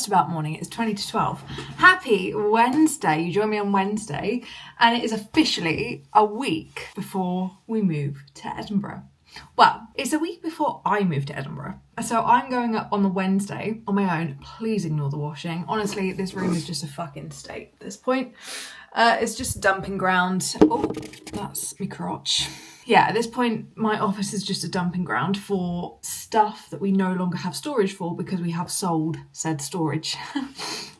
just about morning. It's 20 to 12. Happy Wednesday. You join me on Wednesday, and it is officially a week before we move to Edinburgh. Well, it's a week before I move to Edinburgh. So I'm going up on the Wednesday on my own. Please ignore the washing. Honestly, this room is just a fucking state at this point. It's just a dumping ground. Oh, that's me crotch. Yeah, at this point, my office is just a dumping ground for stuff that we no longer have storage for because we have sold said storage.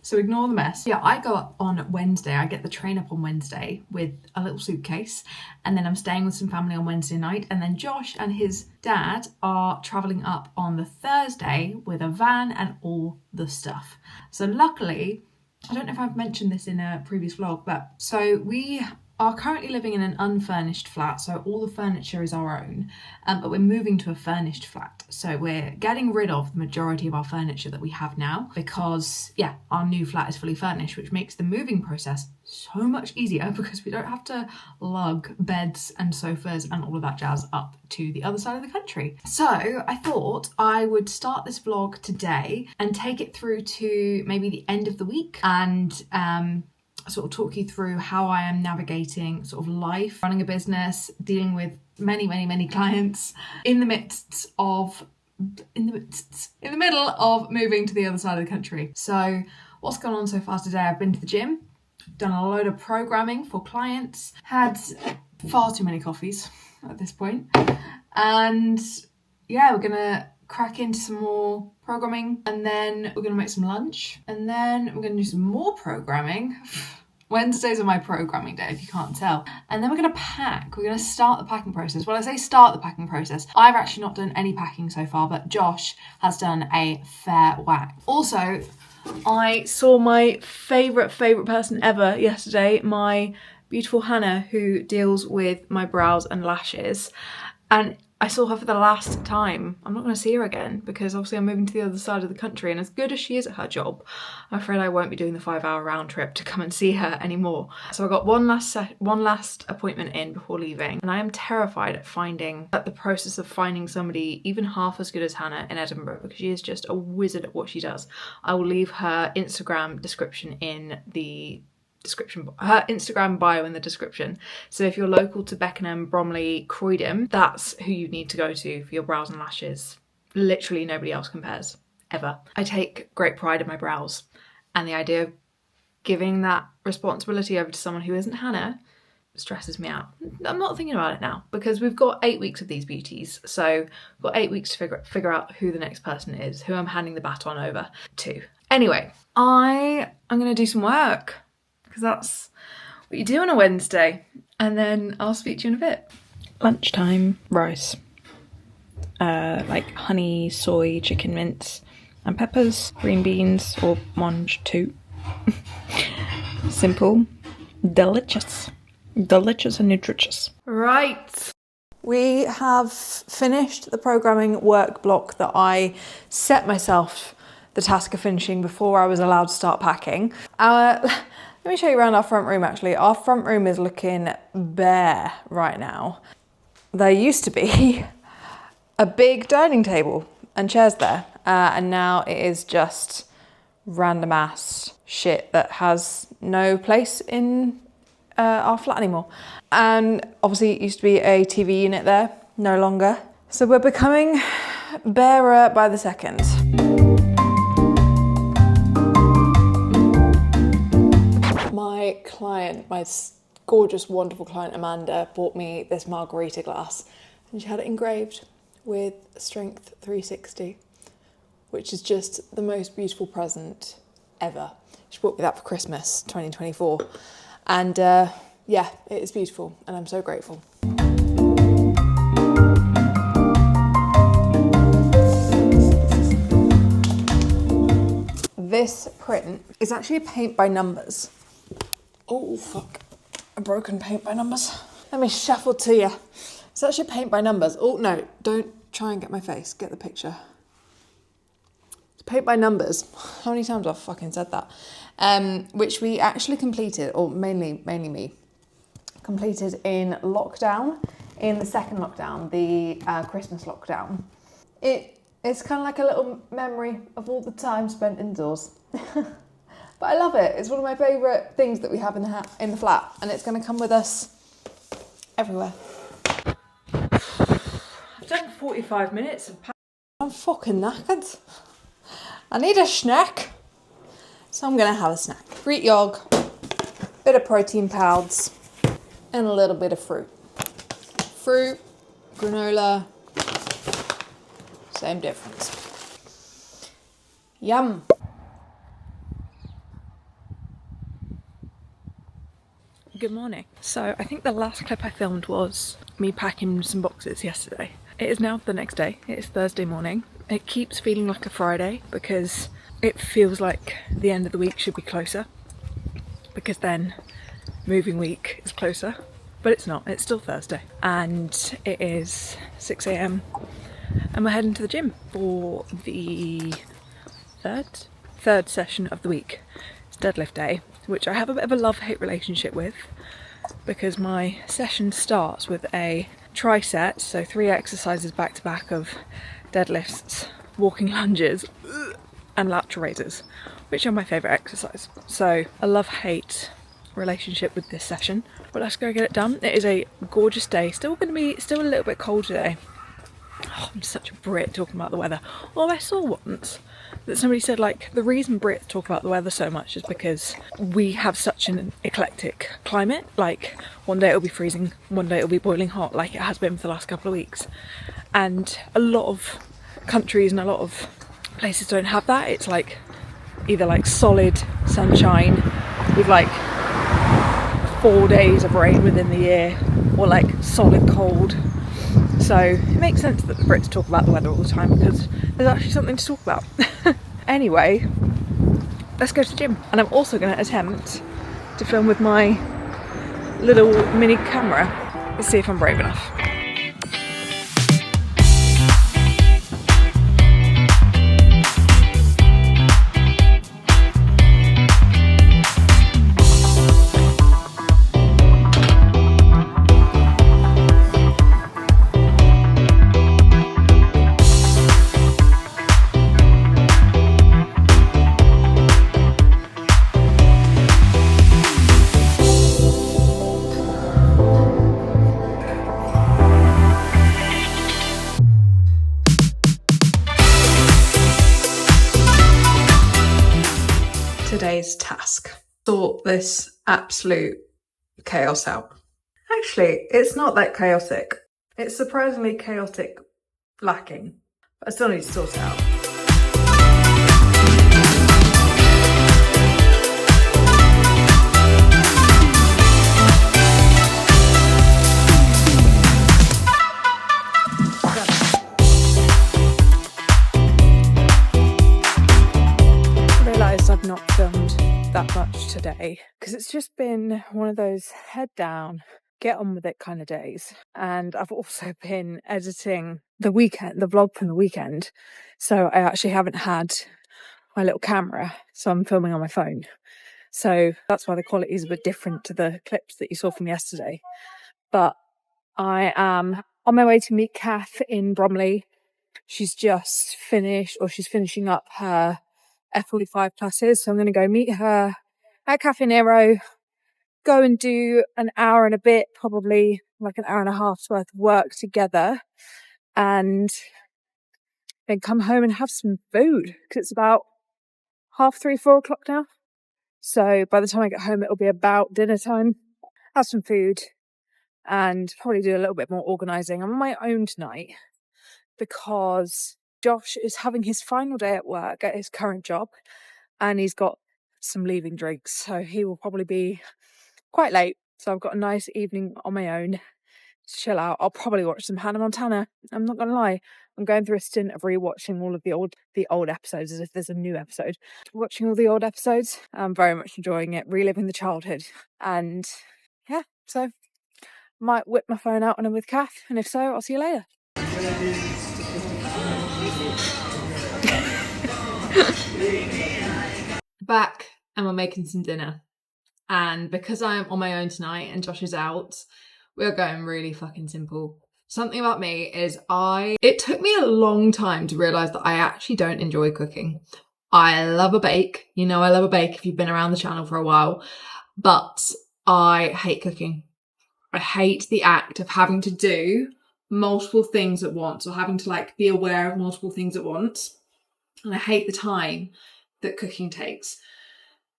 So ignore the mess. Yeah, I go up on Wednesday. I get the train up on Wednesday with a little suitcase, and then I'm staying with some family on Wednesday night, and then Josh and his dad are travelling up on the Thursday with a van and all the stuff. So luckily, I don't know if I've mentioned this in a previous vlog, but so we are currently living in an unfurnished flat, so all the furniture is our own, but we're moving to a furnished flat. So we're getting rid of the majority of our furniture that we have now because, yeah, our new flat is fully furnished, which makes the moving process so much easier because we don't have to lug beds and sofas and all of that jazz up to the other side of the country. So I thought I would start this vlog today and take it through to maybe the end of the week and sort of talk you through how I am navigating sort of life, running a business, dealing with many clients in the middle of moving to the other side of the country. So what's gone on so far today? I've been to the gym, done a load of programming for clients, had far too many coffees at this point. And yeah, we're gonna crack into some more programming, and then we're gonna make some lunch, and then we're gonna do some more programming. Wednesdays are my programming day, if you can't tell. And then we're gonna pack. We're gonna start the packing process. Well, I say start the packing process. I've actually not done any packing so far, but Josh has done a fair whack. Also, I saw my favourite person ever yesterday, my beautiful Hannah, who deals with my brows and lashes. And I saw her for the last time. I'm not going to see her again because obviously I'm moving to the other side of the country, and as good as she is at her job, I'm afraid I won't be doing the 5-hour round trip to come and see her anymore. So I got one last appointment in before leaving, and I am terrified at the process of finding somebody even half as good as Hannah in Edinburgh, because she is just a wizard at what she does. I will leave her Instagram description in the her Instagram bio in the description. So if you're local to Beckenham, Bromley, Croydon, that's who you need to go to for your brows and lashes. Literally nobody else compares, ever. I take great pride in my brows, and the idea of giving that responsibility over to someone who isn't Hannah stresses me out. I'm not thinking about it now because we've got 8 weeks of these beauties. So we've got 8 weeks to figure out who the next person is, who I'm handing the baton over to. Anyway, I'm going to do some work, because that's what you do on a Wednesday, and then I'll speak to you in a bit. Lunchtime rice, like honey, soy, chicken mince and peppers, green beans or mange tout. Simple, delicious and nutritious. Right, we have finished the programming work block that I set myself the task of finishing before I was allowed to start packing. Let me show you around our front room actually. Our front room is looking bare right now. There used to be a big dining table and chairs there, and now it is just random ass shit that has no place in our flat anymore. And obviously it used to be a TV unit there, no longer. So we're becoming barer by the second. My client, my gorgeous, wonderful client Amanda, bought me this margarita glass, and she had it engraved with Strength 360, which is just the most beautiful present ever. She bought me that for Christmas 2024, and yeah, it is beautiful, and I'm so grateful. This print is actually a paint by numbers. Oh fuck, a broken paint by numbers. Let me shuffle to you. It's actually paint by numbers. Oh no, don't try and get my face, get the picture. It's paint by numbers. How many times I've fucking said that? Which we actually completed, or mainly me, completed in lockdown, in the second lockdown, the Christmas lockdown. It It's kind of like a little memory of all the time spent indoors. But I love it. It's one of my favourite things that we have in the flat, and it's going to come with us everywhere. I've done 45 minutes of I'm fucking knackered. I need a snack. So I'm going to have a snack. Greek yogurt, bit of protein powders, and a little bit of fruit. Fruit, granola, same difference. Yum. Good morning. So I think the last clip I filmed was me packing some boxes yesterday. It is now the next day. It is Thursday morning. It keeps feeling like a Friday because it feels like the end of the week should be closer, because then moving week is closer, but it's not. It's still Thursday and it is 6 a.m. and we're heading to the gym for the third session of the week. It's deadlift day, which I have a bit of a love-hate relationship with, because my session starts with a tricep, so 3 exercises back to back of deadlifts, walking lunges and lateral raises, which are my favourite exercise. So a love-hate relationship with this session, but let's go get it done. It is a gorgeous day. Still a little bit cold today. Oh, I'm such a Brit talking about the weather. Although I saw once that somebody said, like, the reason Brits talk about the weather so much is because we have such an eclectic climate. Like, one day it'll be freezing, one day it'll be boiling hot, like it has been for the last couple of weeks. And a lot of countries and a lot of places don't have that. It's like either like solid sunshine with like 4 days of rain within the year, or like solid cold. So it makes sense that the Brits talk about the weather all the time, because there's actually something to talk about. Anyway, let's go to the gym. And I'm also going to attempt to film with my little mini camera. Let's see if I'm brave enough. Today's task: sort this absolute chaos out. Actually, it's not that chaotic. It's surprisingly chaotic lacking, but I still need to sort it out. I've not filmed that much today because it's just been one of those head down, get on with it kind of days. And I've also been editing the vlog from the weekend, so I actually haven't had my little camera, so I'm filming on my phone. So that's why the quality is a bit different to the clips that you saw from yesterday. But I am on my way to meet Kath in Bromley. She's just finished, or she's finishing up her F45 classes, so I'm going to go meet her at Cafe Nero, go and do an hour and a bit, probably like an hour and a half's worth of work together, and then come home and have some food, because it's about 3:30, 4 o'clock now. So by the time I get home, it'll be about dinner time. Have some food and probably do a little bit more organising. I'm on my own tonight because Josh is having his final day at work at his current job, and he's got some leaving drinks, so he will probably be quite late. So I've got a nice evening on my own to chill out. I'll probably watch some Hannah Montana. I'm not gonna lie, I'm going through a stint of rewatching all of the old episodes, as if there's a new episode. Watching all the old episodes, I'm very much enjoying it, reliving the childhood. And yeah, so might whip my phone out when I'm with Kath, and if so, I'll see you later. Back, and we're making some dinner. And because I'm on my own tonight and Josh is out, we're going really fucking simple. Something about me is it took me a long time to realise that I actually don't enjoy cooking. I love a bake. You know I love a bake if you've been around the channel for a while. But I hate cooking. I hate the act of having to do multiple things at once, or having to like be aware of multiple things at once. And I hate the time that cooking takes.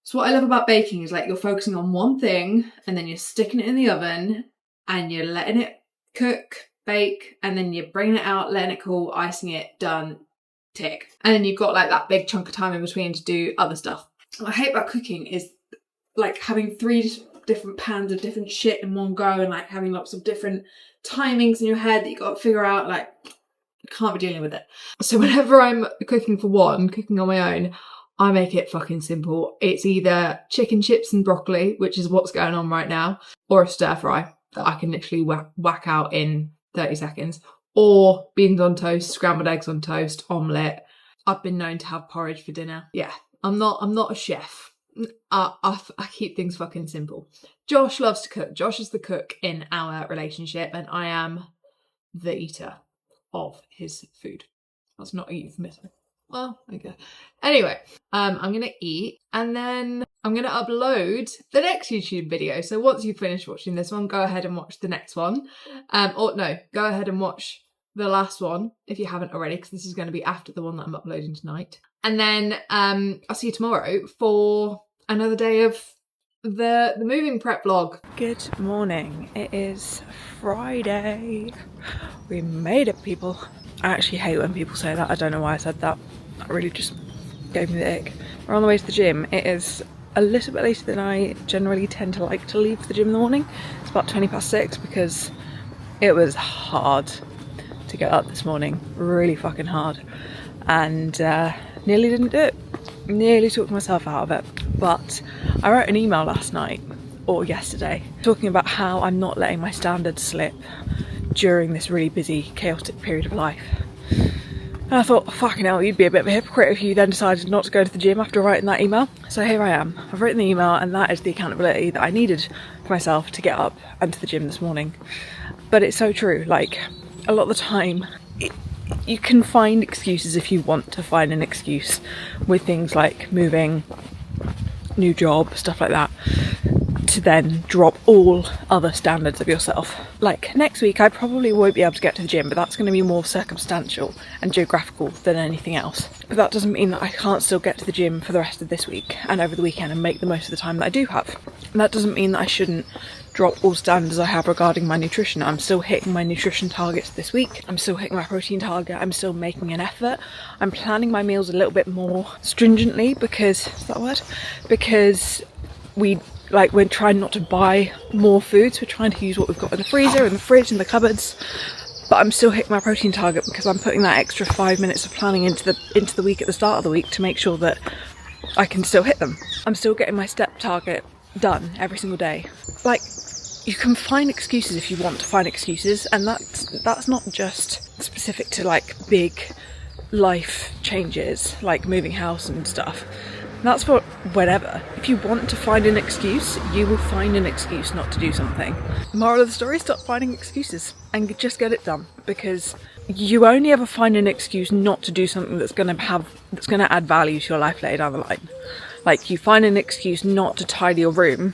So what I love about baking is like you're focusing on one thing and then you're sticking it in the oven and you're letting it cook, bake, and then you're bringing it out, letting it cool, icing it, done, tick. And then you've got like that big chunk of time in between to do other stuff. What I hate about cooking is like having 3 different pans of different shit in one go, and like having lots of different timings in your head that you got to figure out. Like, I can't be dealing with it. So whenever I'm cooking on my own, I make it fucking simple. It's either chicken chips and broccoli, which is what's going on right now, or a stir fry that I can literally whack out in 30 seconds, or beans on toast, scrambled eggs on toast, omelette. I've been known to have porridge for dinner. Yeah, I'm not a chef. I keep things fucking simple. Josh loves to cook. Josh is the cook in our relationship, and I am the eater of his food. That's not a euphemism. Well, okay. Anyway, I'm gonna eat, and then I'm gonna upload the next YouTube video. So once you finish watching this one, go ahead and watch the next one. Or no, go ahead and watch the last one if you haven't already, because this is going to be after the one that I'm uploading tonight. And then I'll see you tomorrow for another day of the moving prep vlog. Good morning. It is Friday. We made it, people. I actually hate when people say that. I don't know why I said that. That really just gave me the ick. We're on the way to the gym. It is a little bit later than I generally tend to like to leave the gym in the morning. It's about 6:20 because it was hard to get up this morning. Really fucking hard. And nearly didn't do it. Nearly talked myself out of it. But I wrote an email last night, or yesterday, talking about how I'm not letting my standards slip during this really busy, chaotic period of life. And I thought, fucking hell, you'd be a bit of a hypocrite if you then decided not to go to the gym after writing that email. So here I am. I've written the email, and that is the accountability that I needed for myself to get up and to the gym this morning. But it's so true. Like, a lot of the time, you can find excuses if you want to find an excuse with things like moving, new job, stuff like that, to then drop all other standards of yourself. Like next week I probably won't be able to get to the gym, but that's going to be more circumstantial and geographical than anything else. But that doesn't mean that I can't still get to the gym for the rest of this week and over the weekend and make the most of the time that I do have. And that doesn't mean that I shouldn't drop all standards I have regarding my nutrition. I'm still hitting my nutrition targets this week. I'm still hitting my protein target. I'm still making an effort. I'm planning my meals a little bit more stringently because, is that a word? Because we're trying not to buy more foods. We're trying to use what we've got in the freezer, in the fridge, in the cupboards. But I'm still hitting my protein target because I'm putting that extra 5 minutes of planning into the week at the start of the week to make sure that I can still hit them. I'm still getting my step target done every single day. Like, you can find excuses if you want to find excuses, and that's not just specific to like big life changes like moving house and stuff. That's for whatever. If you want to find an excuse, you will find an excuse not to do something. Moral of the story, stop finding excuses and just get it done, because you only ever find an excuse not to do something that's going to add value to your life later down the line. Like, you find an excuse not to tidy your room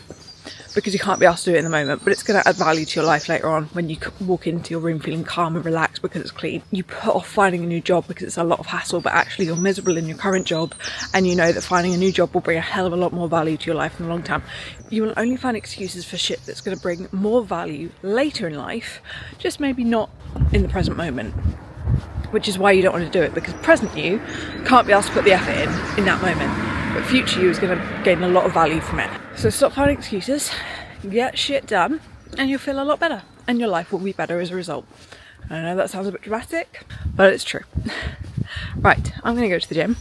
because you can't be asked to do it in the moment, but it's going to add value to your life later on when you walk into your room feeling calm and relaxed because it's clean. You put off finding a new job because it's a lot of hassle, but actually you're miserable in your current job, and you know that finding a new job will bring a hell of a lot more value to your life in the long term. You will only find excuses for shit that's going to bring more value later in life, just maybe not in the present moment, which is why you don't want to do it, because present you can't be asked to put the effort in that moment, but future you is going to gain a lot of value from it. So stop finding excuses, get shit done, and you'll feel a lot better, and your life will be better as a result. I know that sounds a bit dramatic, but it's true. Right, I'm going to go to the gym.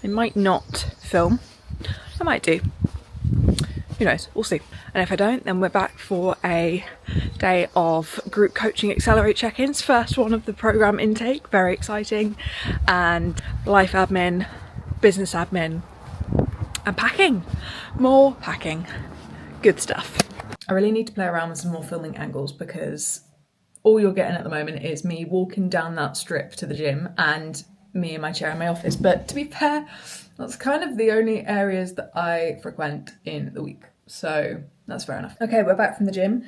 I might not film. I might do. Who knows? We'll see. And if I don't, then we're back for a day of group coaching accelerate check-ins. First one of the program intake, very exciting, and life admin, business admin, and packing. More packing. Good stuff. I really need to play around with some more filming angles because all you're getting at the moment is me walking down that strip to the gym and me in my chair in my office. But to be fair, that's kind of the only areas that I frequent in the week. So that's fair enough. Okay, we're back from the gym.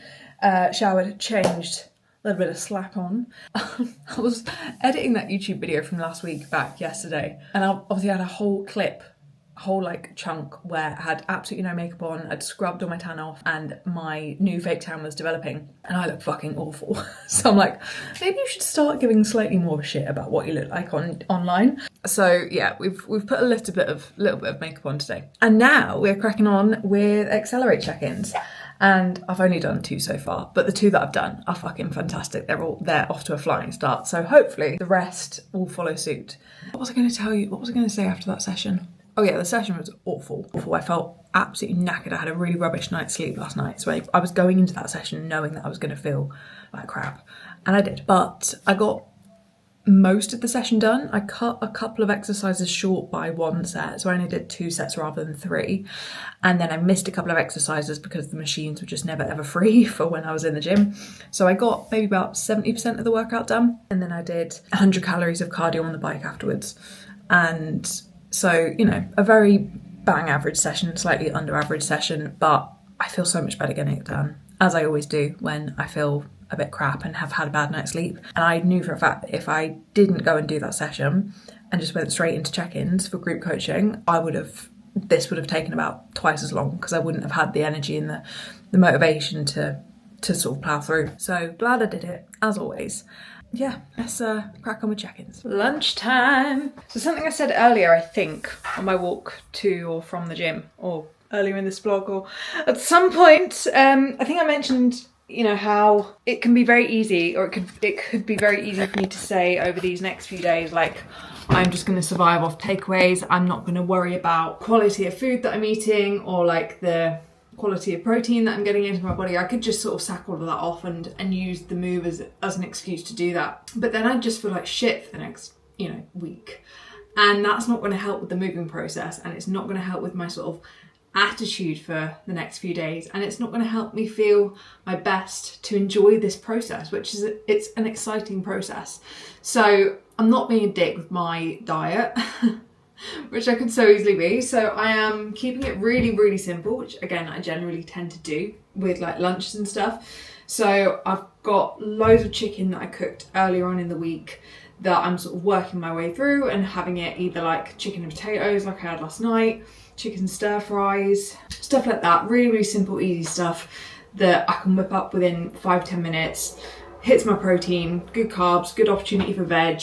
Showered, changed, a little bit of slap on. I was editing that YouTube video from last week back yesterday, and I obviously had a whole like chunk where I had absolutely no makeup on. I'd scrubbed all my tan off and my new fake tan was developing and I look fucking awful. So I'm like, maybe you should start giving slightly more of a shit about what you look like online. So yeah, we've put a little bit of makeup on today. And now we're cracking on with Accelerate check-ins. And I've only done 2 so far, but the 2 that I've done are fucking fantastic. They're off to a flying start. So hopefully the rest will follow suit. What was I going to tell you? What was I going to say after that session? Oh yeah, the session was awful. I felt absolutely knackered. I had a really rubbish night's sleep last night. So I was going into that session knowing that I was going to feel like crap. And I did. But I got most of the session done. I cut a couple of exercises short by 1 set. So I only did 2 sets rather than 3. And then I missed a couple of exercises because the machines were just never ever free for when I was in the gym. So I got maybe about 70% of the workout done. And then I did 100 calories of cardio on the bike afterwards. And so, you know, a very bang average session, slightly under average session, but I feel so much better getting it done, as I always do when I feel a bit crap and have had a bad night's sleep. And I knew for a fact that if I didn't go and do that session and just went straight into check-ins for group coaching, this would have taken about twice as long because I wouldn't have had the energy and the motivation to sort of plough through. So glad I did it, as always. Yeah, let's crack on with check-ins. Lunchtime. So something I said earlier, I think, on my walk to or from the gym, or earlier in this vlog, or at some point, I think I mentioned, you know, how it can be very easy, or it could be very easy for me to say over these next few days, like, I'm just going to survive off takeaways. I'm not going to worry about quality of food that I'm eating, or like the quality of protein that I'm getting into my body. I could just sort of sack all of that off and use the move as an excuse to do that. But then I just feel like shit for the next, you know, week. And that's not going to help with the moving process, and it's not going to help with my sort of attitude for the next few days, and it's not going to help me feel my best to enjoy this process, which is it's an exciting process. So I'm not being a dick with my diet, which I could so easily be. So I am keeping it really, really simple, which again, I generally tend to do with like lunches and stuff. So I've got loads of chicken that I cooked earlier on in the week that I'm sort of working my way through and having it either like chicken and potatoes like I had last night, chicken stir fries, stuff like that. Really, really simple, easy stuff that I can whip up within 5-10 minutes. Hits my protein, good carbs, good opportunity for veg,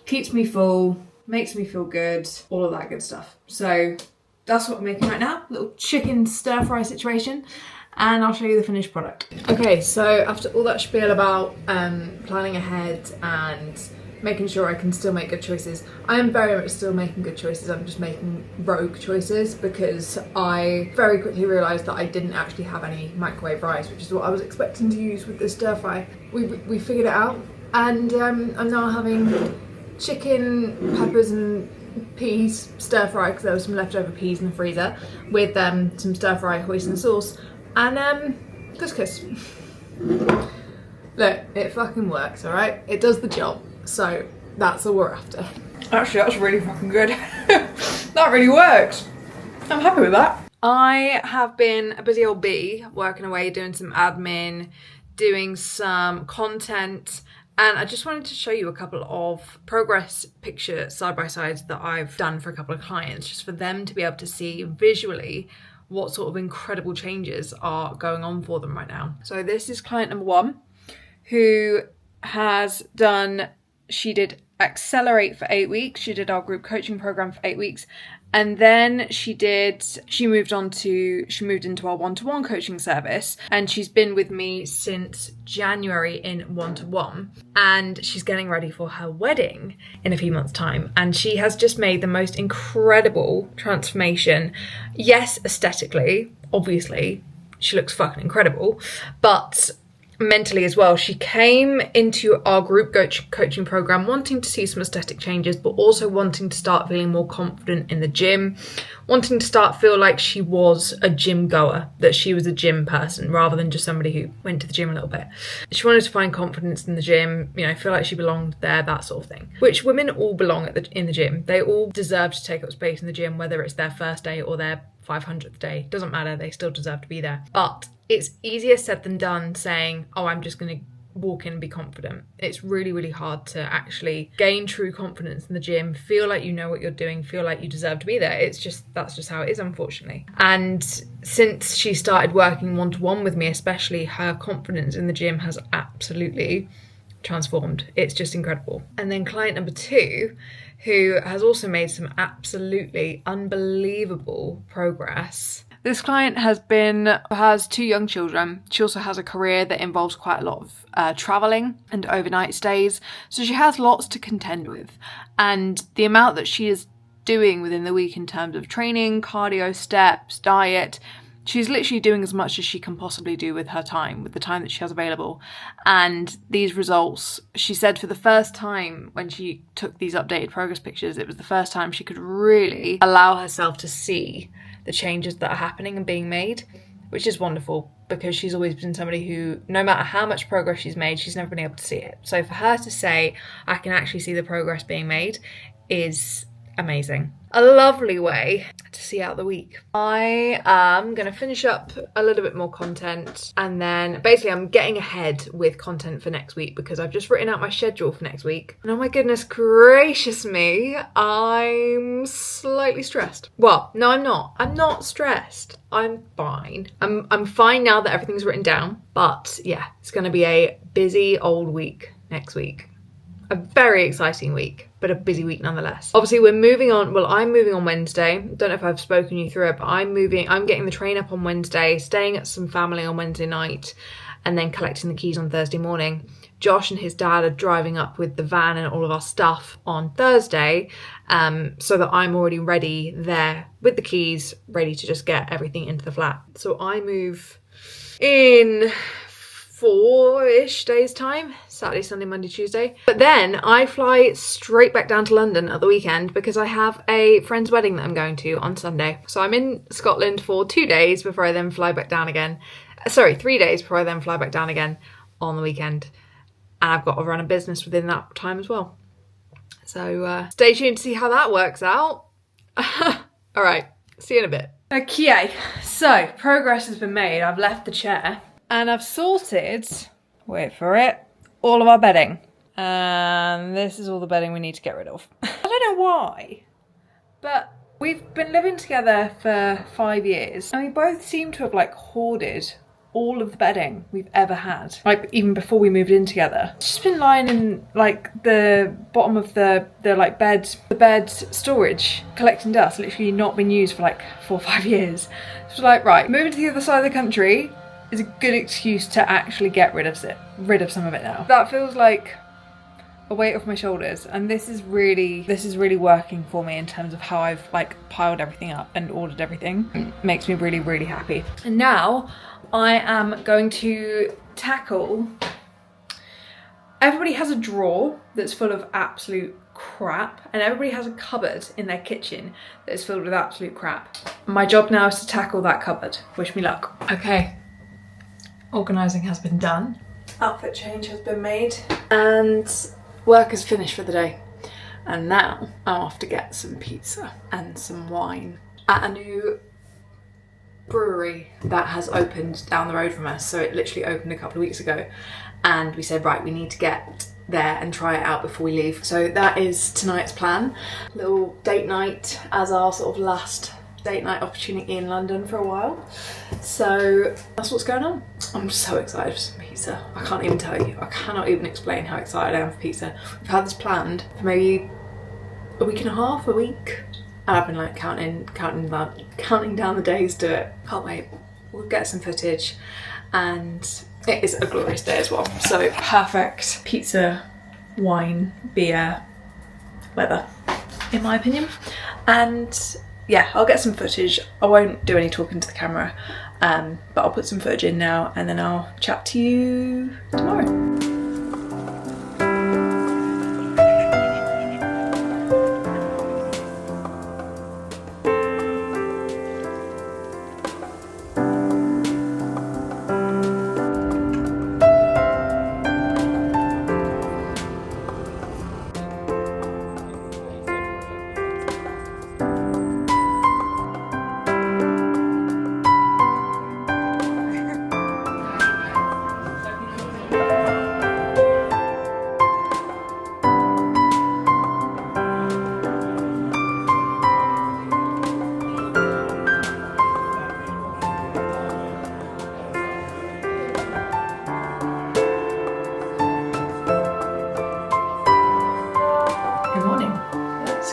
keeps me full, makes me feel good, all of that good stuff. So that's what I'm making right now, little chicken stir fry situation, and I'll show you the finished product. Okay, so after all that spiel about planning ahead and making sure I can still make good choices, I am very much still making good choices. I'm just making rogue choices because I very quickly realised that I didn't actually have any microwave rice, which is what I was expecting to use with the stir fry. We figured it out, and I'm now having chicken, peppers and peas stir fry because there was some leftover peas in the freezer with some stir fry hoisin sauce and couscous. Look, it fucking works, alright? It does the job, so that's all we're after. Actually, that's really fucking good. That really works. I'm happy with that. I have been a busy old bee, working away, doing some admin, doing some content, and I just wanted to show you a couple of progress picture side-by-sides that I've done for a couple of clients, just for them to be able to see visually what sort of incredible changes are going on for them right now. So this is client number 1, who has done, she did Accelerate for 8 weeks, she did our group coaching program for 8 weeks, and then she moved into our one-to-one coaching service, and she's been with me since January in one-to-one, and she's getting ready for her wedding in a few months' time, and she has just made the most incredible transformation. Yes, aesthetically, obviously, she looks fucking incredible, but mentally as well. She came into our group coaching program wanting to see some aesthetic changes, but also wanting to start feeling more confident in the gym, wanting to start feel like she was a gym goer, that she was a gym person rather than just somebody who went to the gym a little bit. She wanted to find confidence in the gym, you know, feel like she belonged there, that sort of thing, which women all belong in the gym. They all deserve to take up space in the gym, whether it's their first day or their 500th day. Doesn't matter, they still deserve to be there. But it's easier said than done saying, oh, I'm just going to walk in and be confident. It's really, really hard to actually gain true confidence in the gym, feel like you know what you're doing, feel like you deserve to be there. That's just how it is, unfortunately. And since she started working one-to-one with me, especially, her confidence in the gym has absolutely transformed. It's just incredible. And then client number 2, who has also made some absolutely unbelievable progress. This client has 2 young children. She also has a career that involves quite a lot of travelling and overnight stays. So she has lots to contend with. And the amount that she is doing within the week in terms of training, cardio, steps, diet, she's literally doing as much as she can possibly do with her time, with the time that she has available. And these results, she said for the first time when she took these updated progress pictures, it was the first time she could really allow herself to see the changes that are happening and being made, which is wonderful because she's always been somebody who, no matter how much progress she's made, she's never been able to see it. So for her to say, I can actually see the progress being made, is amazing. A lovely way to see out the week. I am going to finish up a little bit more content, and then basically I'm getting ahead with content for next week because I've just written out my schedule for next week. And oh my goodness gracious me, I'm slightly stressed. Well, no, I'm not. I'm not stressed. I'm fine. I'm fine now that everything's written down. But yeah, it's going to be a busy old week next week. A very exciting week, but a busy week nonetheless. Obviously, we're moving on. Well, I'm moving on Wednesday. Don't know if I've spoken you through it, but I'm getting the train up on Wednesday, staying at some family on Wednesday night, and then collecting the keys on Thursday morning. Josh and his dad are driving up with the van and all of our stuff on Thursday, so that I'm already ready there with the keys, ready to just get everything into the flat. So I move in 4-ish days time, Saturday, Sunday, Monday, Tuesday. But then I fly straight back down to London at the weekend because I have a friend's wedding that I'm going to on Sunday. So I'm in Scotland for 2 days before I then fly back down again. 3 days before I then fly back down again on the weekend. And I've got to run a business within that time as well. So stay tuned to see how that works out. All right, see you in a bit. Okay, so progress has been made. I've left the chair. And I've sorted, wait for it, all of our bedding. And this is all the bedding we need to get rid of. I don't know why, but we've been living together for 5 years. And we both seem to have hoarded all of the bedding we've ever had. Even before we moved in together. It's just been lying in the bottom of the bed storage, collecting dust, literally not been used for 4 or 5 years. So right, moving to the other side of the country is a good excuse to actually get rid of some of it now. That feels like a weight off my shoulders, and this is really working for me in terms of how I've piled everything up and ordered everything. It makes me really, really happy. And now I am going to tackle. Everybody has a drawer that's full of absolute crap, and everybody has a cupboard in their kitchen that is filled with absolute crap. My job now is to tackle that cupboard. Wish me luck. Okay. Organising has been done, outfit change has been made, and work is finished for the day. And now I'm off to get some pizza and some wine at a new brewery that has opened down the road from us. So it literally opened a couple of weeks ago, and we said, right, we need to get there and try it out before we leave. So that is tonight's plan. Little date night as our sort of last date night opportunity in London for a while. So that's what's going on. I'm so excited for some pizza. I can't even tell you. I cannot even explain how excited I am for pizza. We've had this planned for maybe a week and a half, a week. And I've been counting down the days to it. Can't wait. We'll get some footage, and it is a glorious day as well. So perfect pizza, wine, beer, weather, in my opinion. And yeah, I'll get some footage. I won't do any talking to the camera, but I'll put some footage in now and then I'll chat to you tomorrow.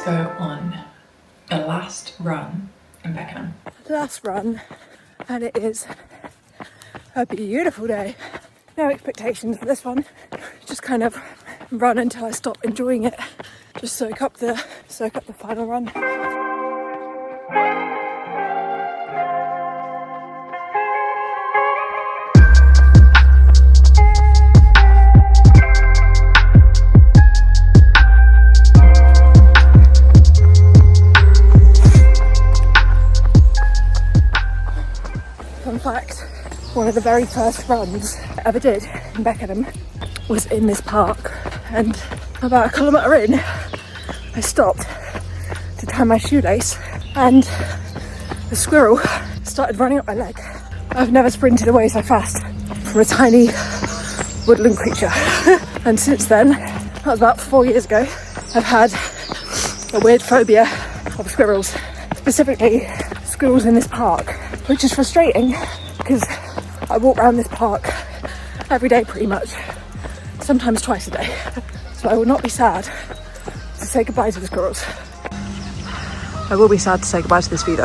Go on a last run in Beckenham. Last run, and it is a beautiful day. No expectations for this one. Just kind of run until I stop enjoying it. Just soak up the final run. Fun fact, one of the very first runs I ever did in Beckenham was in this park, and about a kilometre in I stopped to tie my shoelace and the squirrel started running up my leg. I've never sprinted away so fast from a tiny woodland creature. And since then, that was about 4 years ago, I've had a weird phobia of squirrels, specifically squirrels in this park, which is frustrating because I walk around this park every day pretty much, sometimes twice a day. So I will not be sad to say goodbye to the squirrels. I will be sad to say goodbye to this view though.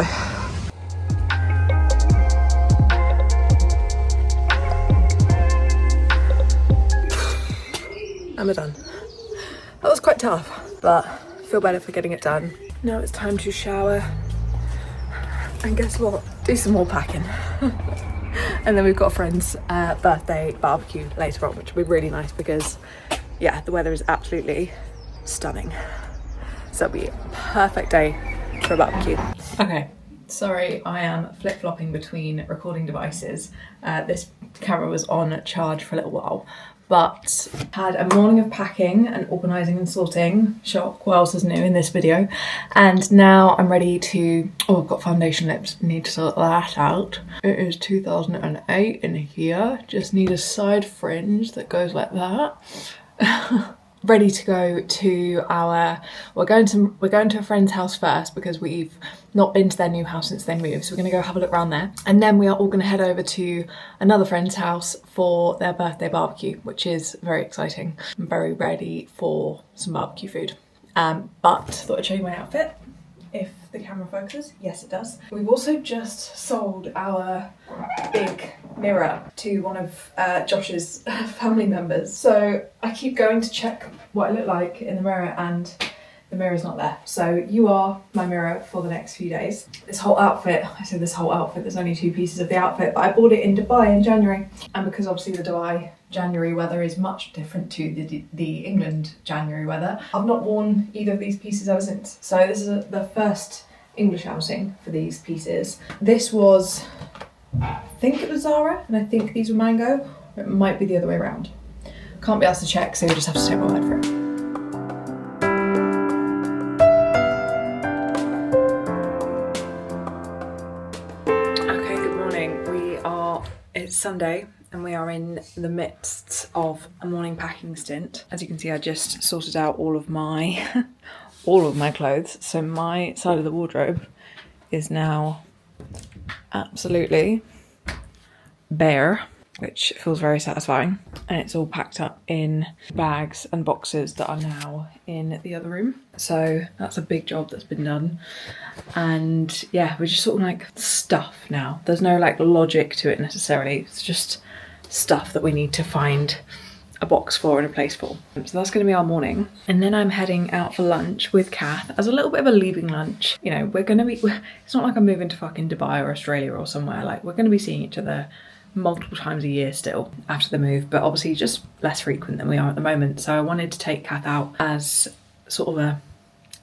And we're done. That was quite tough, but I feel better for getting it done. Now it's time to shower. And guess what? Do some more packing. And then we've got a friend's birthday barbecue later on, which will be really nice because, yeah, the weather is absolutely stunning. So it'll be a perfect day for a barbecue. Okay, sorry, I am flip-flopping between recording devices. This camera was on charge for a little while, but had a morning of packing and organising and sorting. Shock, what else is new in this video? And now I'm ready to, oh, I've got foundation lips, need to sort that out. It is 2008 in here, just need a side fringe that goes like that. Ready to go to our, we're going to a friend's house first because we've not been to their new house since they moved, so we're going to go have a look around there, and then we are all going to head over to another friend's house for their birthday barbecue, which is very exciting. I'm very ready for some barbecue food, but thought I'd show you my outfit if the camera focuses. Yes, it does. We've also just sold our big mirror to one of Josh's family members, so I keep going to check what I look like in the mirror and the mirror's not there. So you are my mirror for the next few days. This whole outfit, I say this whole outfit, there's only 2 pieces of the outfit, but I bought it in Dubai in January, and because obviously the Dubai January weather is much different to the England January weather, I've not worn either of these pieces ever since. So this is the first English outing for these pieces. This was, I think it was Zara, and I think these were Mango. It might be the other way around. Can't be asked to check, so you just have to take my word for it. Okay, good morning. It's Sunday and we are in the midst of a morning packing stint. As you can see, I just sorted out all of my clothes. So my side of the wardrobe is now absolutely bare, which feels very satisfying. And it's all packed up in bags and boxes that are now in the other room. So that's a big job that's been done. And yeah, we're just sort of like stuff now. There's no like logic to it necessarily. It's just stuff that we need to find a box for and a place for. So that's going to be our morning. And then I'm heading out for lunch with Kath as a little bit of a leaving lunch. You know, it's not like I'm moving to fucking Dubai or Australia or somewhere. Like, we're going to be seeing each other multiple times a year still after the move, but obviously just less frequent than we are at the moment. So I wanted to take Kath out as sort of a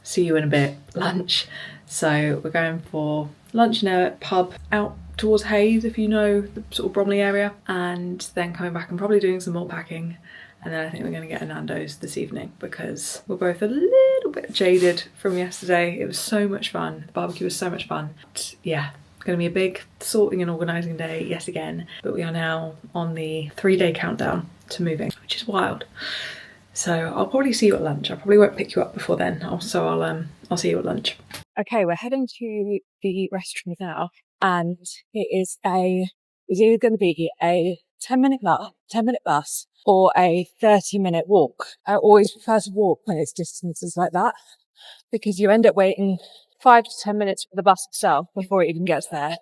see you in a bit lunch. So we're going for lunch in a pub out towards Hayes, if you know the sort of Bromley area, and then coming back and probably doing some more packing. And then I think we're going to get a Nando's this evening because we're both a little bit jaded from yesterday. It was so much fun. The barbecue was so much fun. But yeah, going to be a big sorting and organising day yet again. But we are now on the 3-day countdown to moving, which is wild. So I'll probably see you at lunch. I probably won't pick you up before then. I'll see you at lunch. Okay, we're heading to the restaurant now, and it's either going to be a 10-minute bus or a 30-minute walk. I always prefer to walk when it's distances like that, because you end up waiting 5 to 10 minutes for the bus itself before it even gets there.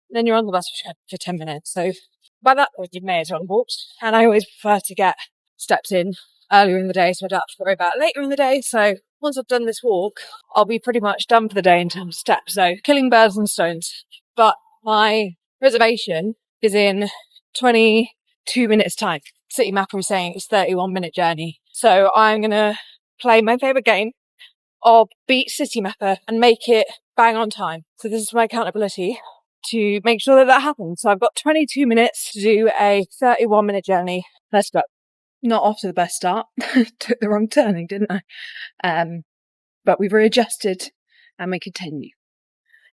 Then you're on the bus for 10 minutes. So by that point, you may as well walk. And I always prefer to get steps in earlier in the day, so I don't have to worry about it later in the day. So once I've done this walk, I'll be pretty much done for the day in terms of steps. So killing birds and stones. But my reservation is in 22 minutes time. City Mapper is saying it's 31-minute journey. So I'm going to play my favourite game of beat City Mapper and make it bang on time. So this is my accountability to make sure that that happens. So I've got 22 minutes to do a 31-minute journey. Let's go. Not off to the best start. Took the wrong turning, didn't I? But we've readjusted and we continue.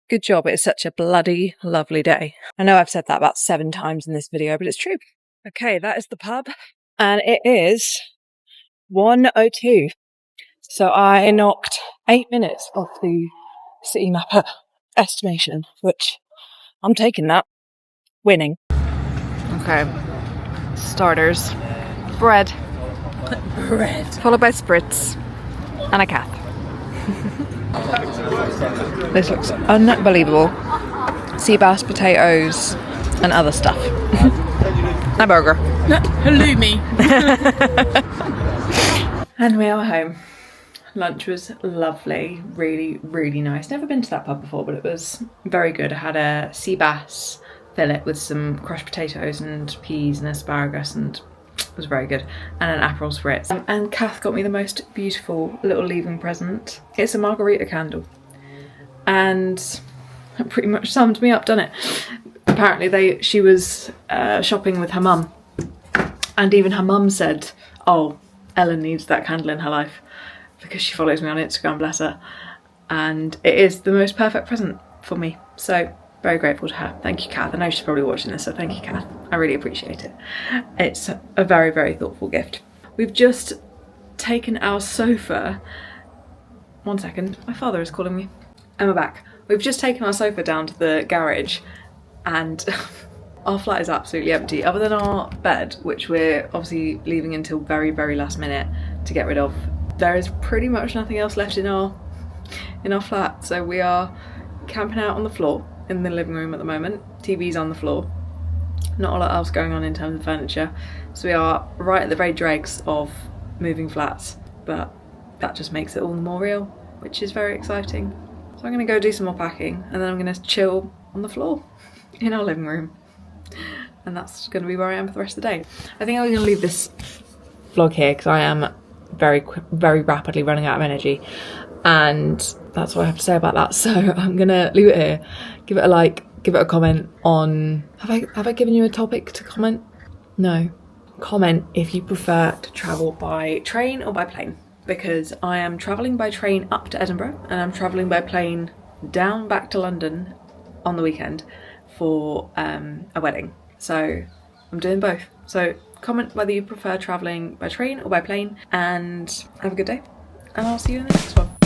Good job. It's such a bloody lovely day. I know I've said that about 7 times in this video, but it's true. Okay, that is the pub. And it is 1:02. So I knocked 8 minutes off the City Mapper estimation, which I'm taking that. Winning. Okay. Starters. Bread. Followed by spritz. And a Kath. This looks unbelievable. Sea bass, potatoes, and other stuff. A burger. Halloumi. And we are home. Lunch was lovely, really, really nice. Never been to that pub before, but it was very good. I had a sea bass fillet with some crushed potatoes and peas and asparagus, and it was very good. And an Aperol spritz. And Kath got me the most beautiful little leaving present. It's a margarita candle. And that pretty much summed me up, doesn't it? Apparently she was shopping with her mum. And even her mum said, oh, Ellen needs that candle in her life, because she follows me on Instagram, bless her. And it is the most perfect present for me. So very grateful to her. Thank you, Kath. I know she's probably watching this, so thank you, Kath. I really appreciate it. It's a very, very thoughtful gift. We've just taken our sofa. 1 second, my father is calling me. And we're back. We've just taken our sofa down to the garage, and our flat is absolutely empty, other than our bed, which we're obviously leaving until very, very last minute to get rid of. There is pretty much nothing else left in our flat, so we are camping out on the floor in the living room at the moment. TV's on the floor. Not a lot else going on in terms of furniture. So we are right at the very dregs of moving flats, but that just makes it all the more real, which is very exciting. So I'm going to go do some more packing, and then I'm going to chill on the floor in our living room. And that's going to be where I am for the rest of the day. I think I'm going to leave this vlog here because I am very rapidly running out of energy, and that's what I have to say about that. So I'm going to leave it here. Give it a like, give it a comment on... Have I given you a topic to comment? No. Comment if you prefer to travel by train or by plane, because I am travelling by train up to Edinburgh and I'm travelling by plane down back to London on the weekend for a wedding. So I'm doing both. So comment whether you prefer travelling by train or by plane, and have a good day, and I'll see you in the next one.